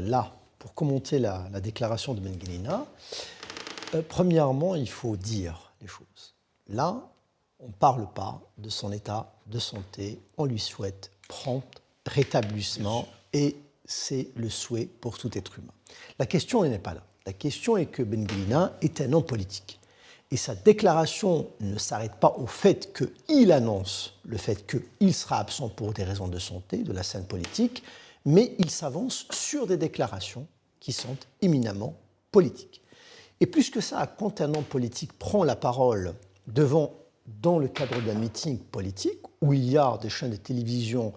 là, pour commenter la déclaration de Ben Guelina, premièrement, il faut dire les choses. Là, on ne parle pas de son état de santé, on lui souhaite prompt rétablissement et c'est le souhait pour tout être humain. La question n'est pas là. La question est que Ben Guelina est un homme politique. Et sa déclaration ne s'arrête pas au fait qu'il annonce le fait qu'il sera absent pour des raisons de santé, de la scène politique, mais il s'avance sur des déclarations qui sont éminemment politiques. Et plus que ça, quand un homme politique prend la parole dans le cadre d'un meeting politique, où il y a des chaînes de télévision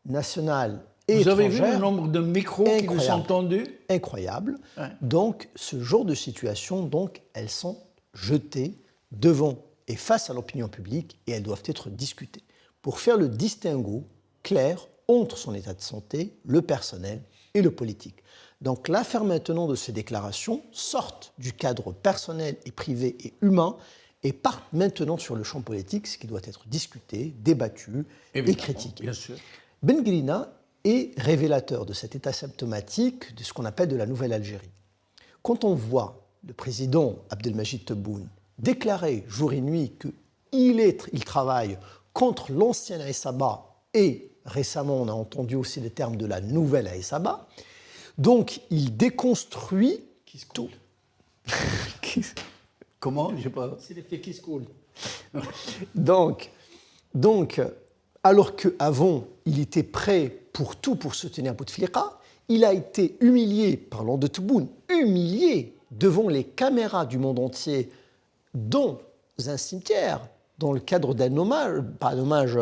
nationales et étrangères... Vous avez vu le nombre de micros qui vous sont tendus? Incroyable. Ouais. Donc, ce genre de situation, donc, elles sont jetées devant et face à l'opinion publique et elles doivent être discutées pour faire le distinguo clair entre son état de santé, le personnel et le politique. Donc l'affaire maintenant de ces déclarations sortent du cadre personnel et privé et humain et partent maintenant sur le champ politique, ce qui doit être discuté, débattu et critiqué. Bien sûr. Ben Guelina est révélateur de cet état symptomatique de ce qu'on appelle de la Nouvelle Algérie. Quand on voit le président Abdelmajid Tebboune déclarer jour et nuit qu'il travaille contre l'ancien Aïssaba et récemment on a entendu aussi le terme de la nouvelle Aïssaba, donc il déconstruit tout. Comment? Je sais pas. C'est l'effet qui se coule. Donc, alors qu'avant il était prêt pour tout pour soutenir Bouteflika, il a été humilié, parlant de Tebboune, humilié devant les caméras du monde entier dans un cimetière, dans le cadre d'un hommage, pas un hommage,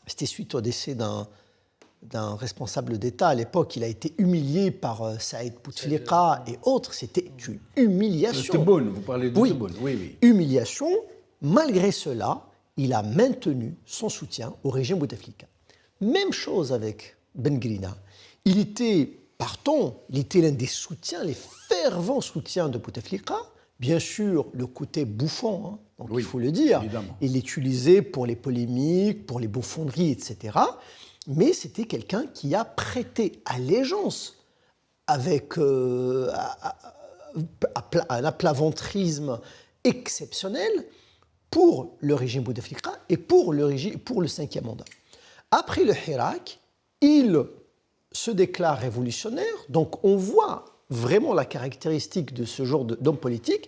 c'était suite au décès d'un responsable d'État. À l'époque, il a été humilié par Saïd Bouteflika et autres. C'était une humiliation. Tebboune, vous parlez de Tebboune, oui. Humiliation. Malgré cela, il a maintenu son soutien au régime Bouteflika. Même chose avec Ben Guelina. Il était l'un des soutiens, les fervents soutiens de Bouteflika. Bien sûr, le côté bouffon, donc oui, il faut le dire. Évidemment. Il l'utilisait pour les polémiques, pour les bouffonneries, etc. Mais c'était quelqu'un qui a prêté allégeance avec un aplaventrisme exceptionnel pour le régime Bouteflika et pour le 5e mandat. Après le Hirak, il se déclare révolutionnaire, donc on voit vraiment la caractéristique de ce genre d'hommes politiques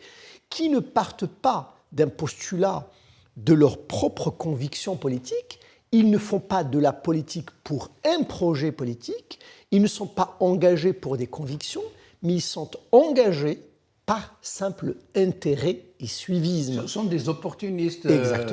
qui ne partent pas d'un postulat de leur propre conviction politique, ils ne font pas de la politique pour un projet politique, ils ne sont pas engagés pour des convictions, mais ils sont engagés par simple intérêt et suivisme. Ce sont des opportunistes. Exactement.